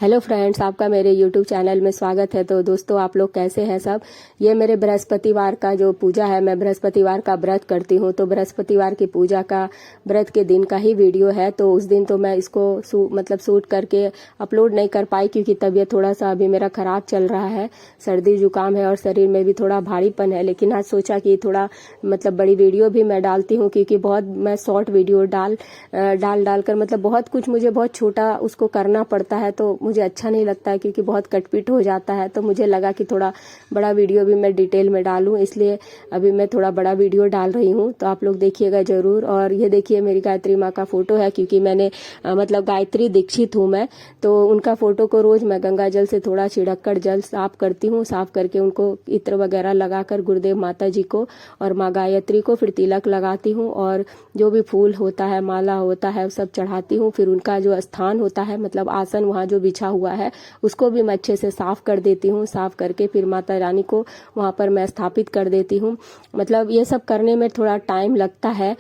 Hello friends, आपका मेरे YouTube channel में स्वागत है। तो दोस्तों, आप लोग कैसे हैं सब। ये मेरे बृहस्पतिवार का जो पूजा है, मैं बृहस्पतिवार का व्रत करती हूँ। तो बृहस्पतिवार की पूजा का व्रत के दिन का ही वीडियो है। तो उस दिन तो मैं इसको शूट करके अपलोड नहीं कर पाई, क्योंकि तबीयत थोड़ा सा अभी मेरा खराब चल रहा है, सर्दी जुकाम है और शरीर में भी थोड़ा भारीपन है। लेकिन आज सोचा कि थोड़ा बड़ी वीडियो भी मैं डालती हूँ, क्योंकि बहुत मैं शॉर्ट वीडियो डाल कर बहुत कुछ मुझे बहुत छोटा उसको करना पड़ता है, तो मुझे अच्छा नहीं लगता है, क्योंकि बहुत कटपीट हो जाता है। तो मुझे लगा कि थोड़ा बड़ा वीडियो भी मैं डिटेल में डालूं, इसलिए अभी मैं थोड़ा बड़ा वीडियो डाल रही हूं। तो आप लोग देखिएगा जरूर। और ये देखिए, मेरी गायत्री माँ का फोटो है, क्योंकि मैंने गायत्री दीक्षित हूं मैं। तो उनका फोटो को रोज मैं गंगा जल से थोड़ा छिड़क कर जल साफ करती हूँ। साफ करके उनको इत्र वगैरह लगाकर गुरुदेव माता जी को और माँ गायत्री को फिर तिलक लगाती हूँ, और जो भी फूल होता है, माला होता है, सब चढ़ाती हूँ। फिर उनका जो स्थान होता है, आसन वहाँ जो बिछा हुआ है, उसको भी मैं अच्छे से साफ कर देती हूँ। साफ करके फिर माता रानी को वहाँ पर मैं स्थापित कर देती हूँ। ये सब करने में थोड़ा टाइम लगता है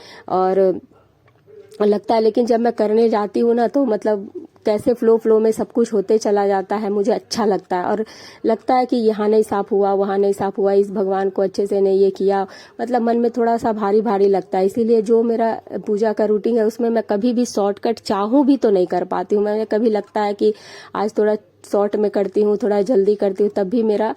लेकिन जब मैं करने जाती हूँ ना, तो कैसे फ्लो में सब कुछ होते चला जाता है, मुझे अच्छा लगता है। और लगता है कि यहाँ नहीं साफ हुआ, वहाँ नहीं साफ हुआ, इस भगवान को अच्छे से नहीं ये किया, मन में थोड़ा सा भारी भारी लगता है। इसीलिए जो मेरा पूजा का रूटीन है, उसमें मैं कभी भी शॉर्टकट चाहूँ भी तो नहीं कर पाती हूँ। मैंने कभी लगता है कि आज थोड़ा शॉर्ट में करती हूँ, थोड़ा जल्दी करती हूँ, तब भी मेरा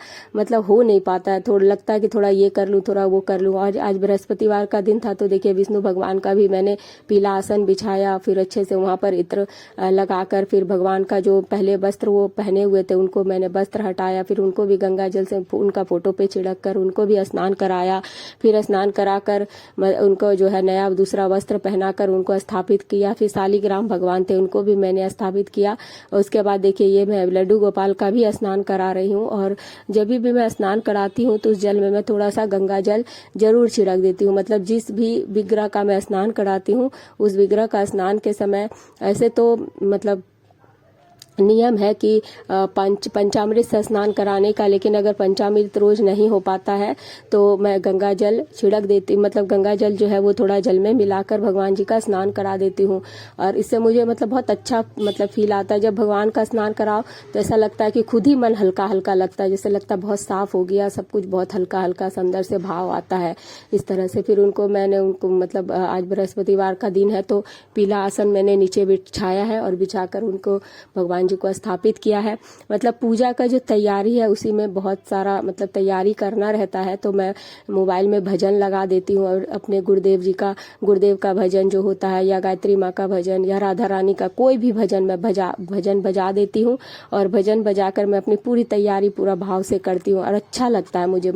हो नहीं पाता है। थोड़ा लगता है कि थोड़ा ये कर लूँ, थोड़ा वो कर लूँ। और आज बृहस्पतिवार का दिन था, तो देखिए विष्णु भगवान का भी मैंने पीला आसन बिछाया, फिर अच्छे से वहां पर इत्र लगाकर फिर भगवान का जो पहले वस्त्र वो पहने हुए थे, उनको मैंने वस्त्र हटाया, फिर उनको भी गंगा जल से उनका फोटो पे छिड़क कर उनको भी स्नान कराया। फिर स्नान कराकर उनको जो है नया दूसरा वस्त्र पहनाकर उनको स्थापित किया। फिर शालिग्राम भगवान थे, उनको भी मैंने स्थापित किया। और उसके बाद देखिए, ये मैं लड्डू गोपाल का भी स्नान करा रही हूँ। और जब भी मैं स्नान कराती हूँ, तो उस जल में मैं थोड़ा सा गंगा जल जरूर छिड़क देती हूँ। जिस भी विग्रह का मैं स्नान कराती हूँ, उस विग्रह का स्नान के समय ऐसे तो नियम है कि पंचामृत से स्नान कराने का, लेकिन अगर पंचामृत रोज नहीं हो पाता है, तो मैं गंगा जल छिड़क देती, गंगा जल जो है वो थोड़ा जल में मिलाकर भगवान जी का स्नान करा देती हूँ। और इससे मुझे बहुत अच्छा फील आता है। जब भगवान का स्नान कराओ, तो ऐसा लगता है कि खुद ही मन हल्का हल्का लगता है, जैसे लगता है बहुत साफ हो गया, सब कुछ बहुत हल्का हल्का अंदर से भाव आता है। इस तरह से फिर मैंने उनको आज बृहस्पतिवार का दिन है, तो पीला आसन मैंने नीचे बिछाया है और बिछाकर उनको भगवान जी को स्थापित किया है। पूजा का जो तैयारी है, उसी में बहुत सारा तैयारी करना रहता है। तो मैं मोबाइल में भजन लगा देती हूँ, और अपने गुरुदेव का भजन जो होता है, या गायत्री माँ का भजन, या राधा रानी का कोई भी भजन मैं भजन बजा देती हूँ। और भजन बजाकर मैं अपनी पूरी तैयारी पूरा भाव से करती हूँ, और अच्छा लगता है मुझे।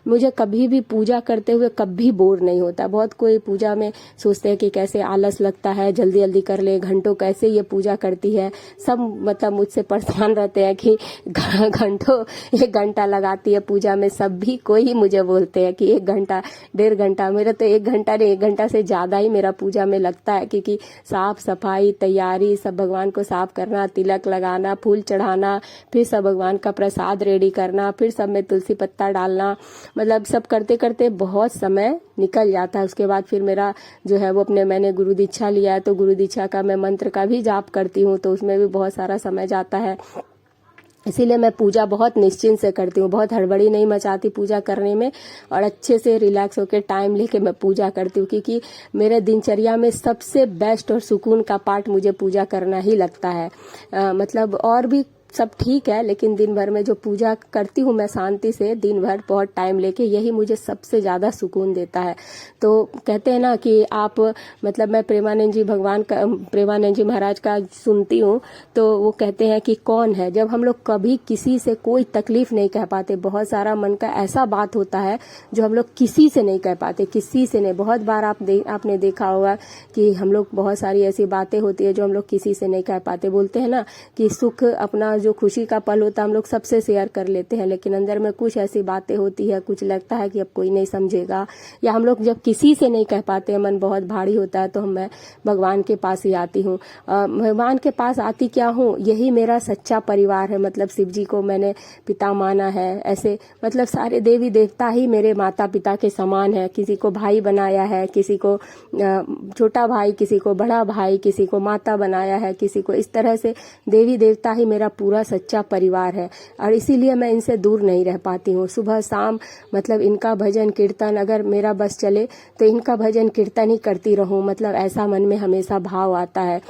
मुझे कभी भी पूजा करते हुए कभी बोर नहीं होता। बहुत कोई पूजा में सोचते हैं कि कैसे आलस लगता है, जल्दी जल्दी कर ले, घंटों कैसे ये पूजा करती है, सब मुझसे परेशान रहते हैं कि घंटों 1 घंटा लगाती है पूजा में। सभी कोई मुझे बोलते हैं कि 1 घंटा 1.5 घंटा, मेरा तो 1 घंटा नहीं, 1 घंटा से ज्यादा ही मेरा पूजा में लगता है, क्योंकि साफ सफाई तैयारी, सब भगवान को साफ करना, तिलक लगाना, फूल चढ़ाना, फिर सब भगवान का प्रसाद रेडी करना, फिर सब में तुलसी पत्ता डालना, सब करते करते बहुत समय निकल जाता है। उसके बाद फिर मेरा जो है वो मैंने गुरु दीक्षा लिया है, तो गुरु दीक्षा का मैं मंत्र का भी जाप करती हूँ, तो उसमें भी बहुत सारा समय जाता है। इसीलिए मैं पूजा बहुत निश्चिंत से करती हूँ, बहुत हड़बड़ी नहीं मचाती पूजा करने में, और अच्छे से रिलैक्स होकर टाइम लेके मैं पूजा करती हूँ। क्योंकि मेरे दिनचर्या में सबसे बेस्ट और सुकून का पार्ट मुझे पूजा करना ही लगता है। और भी सब ठीक है, लेकिन दिन भर में जो पूजा करती हूँ मैं शांति से, दिन भर बहुत टाइम लेके, यही मुझे सबसे ज्यादा सुकून देता है। तो कहते हैं ना कि आप मैं प्रेमानंद जी महाराज का सुनती हूँ, तो वो कहते हैं कि कौन है, जब हम लोग कभी किसी से कोई तकलीफ नहीं कह पाते, बहुत सारा मन का ऐसा बात होता है जो हम लोग किसी से नहीं कह पाते, किसी से नहीं। बहुत बार आपने देखा होगा कि हम लोग बहुत सारी ऐसी बातें होती है जो हम लोग किसी से नहीं कह पाते। बोलते हैं ना कि सुख अपना जो खुशी का पल होता है हम लोग सबसे शेयर कर लेते हैं, लेकिन अंदर में कुछ ऐसी बातें होती है, कुछ लगता है कि अब कोई नहीं समझेगा, या हम लोग जब किसी से नहीं कह पाते हैं, मन बहुत भारी होता है, तो मैं भगवान के पास ही आती हूँ। भगवान के पास आती क्या हूँ, यही मेरा सच्चा परिवार है। मतलब शिव जी को मैंने पिता माना है, ऐसे मतलब सारे देवी देवता ही मेरे माता पिता के समान है। किसी को भाई बनाया है, किसी को छोटा भाई, किसी को बड़ा भाई, किसी को माता बनाया है, किसी को, इस तरह से देवी देवता ही मेरा पूरा सच्चा परिवार है। और इसीलिए मैं इनसे दूर नहीं रह पाती हूँ। सुबह शाम मतलब इनका भजन कीर्तन अगर मेरा बस चले तो इनका भजन कीर्तन ही करती रहूं, मतलब ऐसा मन में हमेशा भाव आता है।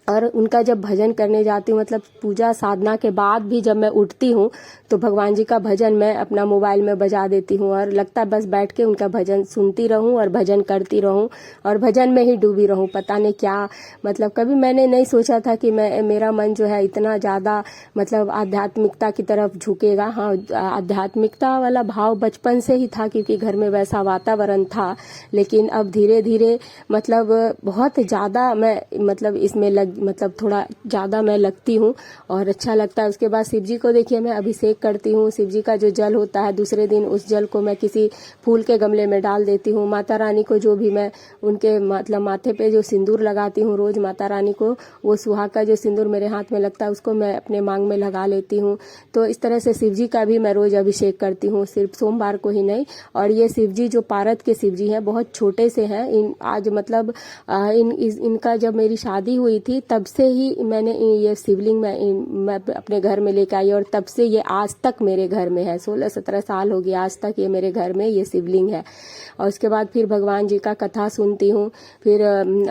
और उनका जब भजन करने जाती हूँ, मतलब पूजा साधना के बाद भी जब मैं उठती हूँ तो भगवान जी का भजन मैं अपना मोबाइल में बजा देती हूँ, और लगता है बस बैठ के उनका भजन सुनती रहूँ और भजन करती रहूँ और भजन में ही डूबी रहूँ। पता नहीं क्या, मतलब कभी मैंने नहीं सोचा था कि मेरा मन जो है इतना ज़्यादा मतलब आध्यात्मिकता की तरफ झुकेगा। हाँ, आध्यात्मिकता वाला भाव बचपन से ही था, क्योंकि घर में वैसा वातावरण था, लेकिन अब धीरे धीरे मतलब बहुत ज़्यादा मैं मतलब इसमें मतलब थोड़ा ज़्यादा मैं लगती हूँ और अच्छा लगता है। उसके बाद शिव जी को देखिए मैं अभिषेक करती हूँ। शिव जी का जो जल होता है, दूसरे दिन उस जल को मैं किसी फूल के गमले में डाल देती हूँ। माता रानी को जो भी मैं उनके मतलब माथे पे जो सिंदूर लगाती हूँ रोज माता रानी को, वो सुहाग का जो सिंदूर मेरे हाथ में लगता है उसको मैं अपने मांग में लगा लेती हूँ। तो इस तरह से शिव जी का भी मैं रोज अभिषेक करती हूँ, सिर्फ सोमवार को ही नहीं। और ये शिव जी जो पारत के शिव जी हैं, बहुत छोटे से हैं। आज मतलब इनका जब मेरी शादी हुई थी तब से ही मैंने ये शिवलिंग मैं अपने घर में लेकर आई, और तब से ये आज तक मेरे घर में है। 16-17 साल हो गया आज तक ये मेरे घर में ये शिवलिंग है। और उसके बाद फिर भगवान जी का कथा सुनती हूँ, फिर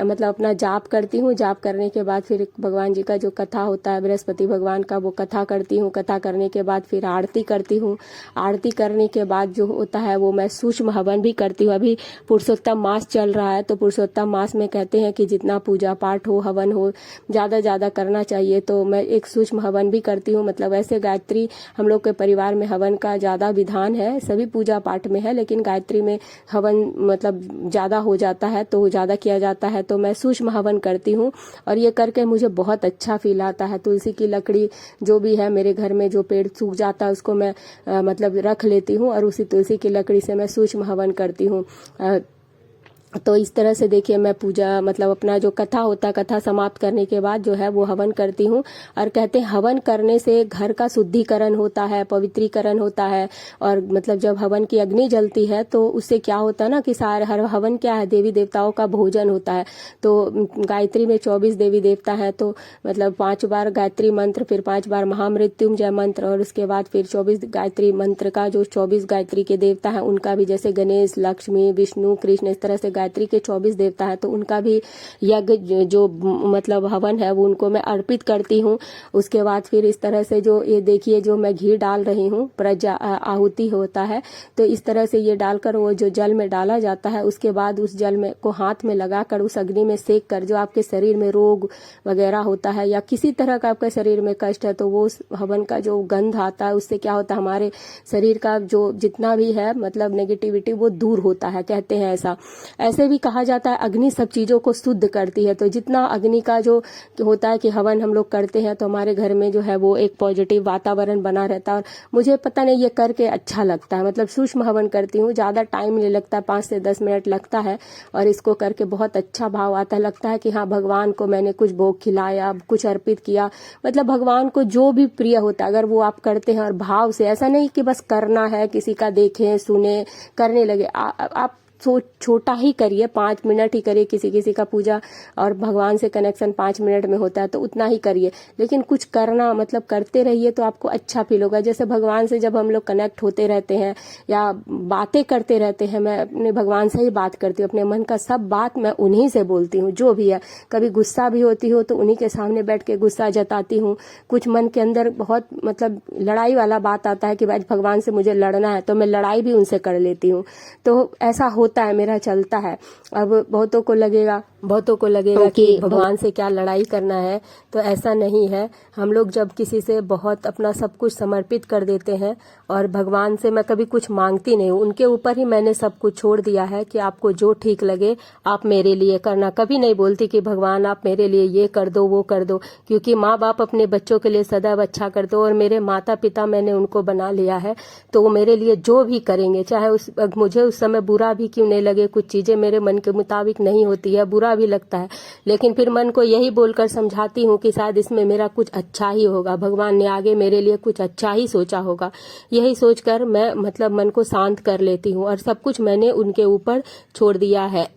मतलब अपना जाप करती हूँ। जाप करने के बाद फिर भगवान जी का जो कथा होता है बृहस्पति भगवान का, वो कथा करती हूँ। कथा करने के बाद फिर आरती करती हूँ। आरती करने के बाद जो होता है वो मैं सूक्ष्म हवन भी करती हूँ। अभी पुरुषोत्तम मास चल रहा है, तो पुरुषोत्तम मास में कहते हैं कि जितना पूजा पाठ हो, हवन हो, ज़्यादा करना चाहिए। तो मैं एक सूक्ष्म हवन भी करती हूँ। मतलब ऐसे गायत्री हम लोग के परिवार में हवन का ज़्यादा विधान है, सभी पूजा पाठ में है, लेकिन गायत्री में हवन मतलब ज़्यादा हो जाता है, तो ज़्यादा किया जाता है। तो मैं सूक्ष्म हवन करती हूँ और ये करके मुझे बहुत अच्छा फील आता है। तुलसी की लकड़ी जो भी है मेरे घर में, जो पेड़ सूख जाता है उसको मैं मतलब रख लेती हूँ और उसी तुलसी की लकड़ी से मैं सूक्ष्म हवन करती हूँ। तो इस तरह से देखिए मैं पूजा मतलब अपना जो कथा होता है, कथा समाप्त करने के बाद जो है वो हवन करती हूँ। और कहते हैं हवन करने से घर का शुद्धिकरण होता है, पवित्रीकरण होता है। और मतलब जब हवन की अग्नि जलती है तो उससे क्या होता है ना कि सारे हर हवन क्या है, देवी देवताओं का भोजन होता है। तो गायत्री में 24 देवी देवता है, तो मतलब 5 बार गायत्री मंत्र, फिर 5 बार महामृत्युंजय मंत्र, और उसके बाद फिर 24 गायत्री मंत्र का जो 24 गायत्री के देवता है उनका भी, जैसे गणेश, लक्ष्मी, विष्णु, कृष्ण, इस तरह से गायत्री के 24 देवता है, तो उनका भी यज्ञ जो मतलब हवन है वो उनको मैं अर्पित करती हूँ। उसके बाद फिर इस तरह से जो ये देखिए जो मैं घी डाल रही हूँ, प्रज्ञा आहुति होता है, तो इस तरह से ये डालकर वो जो जल में डाला जाता है, उसके बाद उस जल में को हाथ में लगाकर उस अग्नि में सेक कर, जो आपके शरीर में रोग वगैरह होता है या किसी तरह का आपके शरीर में कष्ट है, तो वो उस हवन का जो गंध आता है उससे क्या होता है, हमारे शरीर का जो जितना भी है मतलब नेगेटिविटी वो दूर होता है, कहते हैं ऐसा। ऐसे भी कहा जाता है अग्नि सब चीजों को शुद्ध करती है। तो जितना अग्नि का जो होता है कि हवन हम लोग करते हैं तो हमारे घर में जो है वो एक पॉजिटिव वातावरण बना रहता है। और मुझे पता नहीं ये करके अच्छा लगता है, मतलब सूक्ष्म हवन करती हूँ, ज्यादा टाइम नहीं लगता, 5 से 10 मिनट लगता है, और इसको करके बहुत अच्छा भाव आता है। लगता है कि हाँ भगवान को मैंने कुछ भोग खिलाया, कुछ अर्पित किया। मतलब भगवान को जो भी प्रिय होता है अगर वो आप करते हैं और भाव से, ऐसा नहीं कि बस करना है, किसी का देखें सुने करने लगे, आप छोटा ही करिए, 5 मिनट ही करिए। किसी का पूजा और भगवान से कनेक्शन 5 मिनट में होता है, तो उतना ही करिए, लेकिन कुछ करना मतलब करते रहिए तो आपको अच्छा फील होगा। जैसे भगवान से जब हम लोग कनेक्ट होते रहते हैं या बातें करते रहते हैं, मैं अपने भगवान से ही बात करती हूँ, अपने मन का सब बात मैं उन्हीं से बोलती हूँ, जो भी है। कभी गुस्सा भी होती हो तो उन्हीं के सामने बैठ के गुस्सा जताती हूँ। कुछ मन के अंदर बहुत मतलब लड़ाई वाला बात आता है कि भाई भगवान से मुझे लड़ना है, तो मैं लड़ाई भी उनसे कर लेती हूँ। तो ऐसा होता है, मेरा चलता है। अब बहुतों को लगेगा बहुतों को लगेगा कि भगवान से क्या लड़ाई करना है, तो ऐसा नहीं है। हम लोग जब किसी से बहुत अपना सब कुछ समर्पित कर देते हैं, और भगवान से मैं कभी कुछ मांगती नहीं हूँ, उनके ऊपर ही मैंने सब कुछ छोड़ दिया है कि आपको जो ठीक लगे आप मेरे लिए करना। कभी नहीं बोलती कि भगवान आप मेरे लिए ये कर दो वो कर दो, क्योंकि माँ बाप अपने बच्चों के लिए सदैव अच्छा कर दो, और मेरे माता पिता मैंने उनको बना लिया है, तो वो मेरे लिए जो भी करेंगे, चाहे मुझे उस समय बुरा भी क्यों नहीं लगे, कुछ चीजें मेरे मन के मुताबिक नहीं होती है, बुरा भी लगता है, लेकिन फिर मन को यही बोलकर समझाती हूँ कि शायद इसमें मेरा कुछ अच्छा ही होगा, भगवान ने आगे मेरे लिए कुछ अच्छा ही सोचा होगा। यही सोचकर मैं मतलब मन को शांत कर लेती हूँ, और सब कुछ मैंने उनके ऊपर छोड़ दिया है।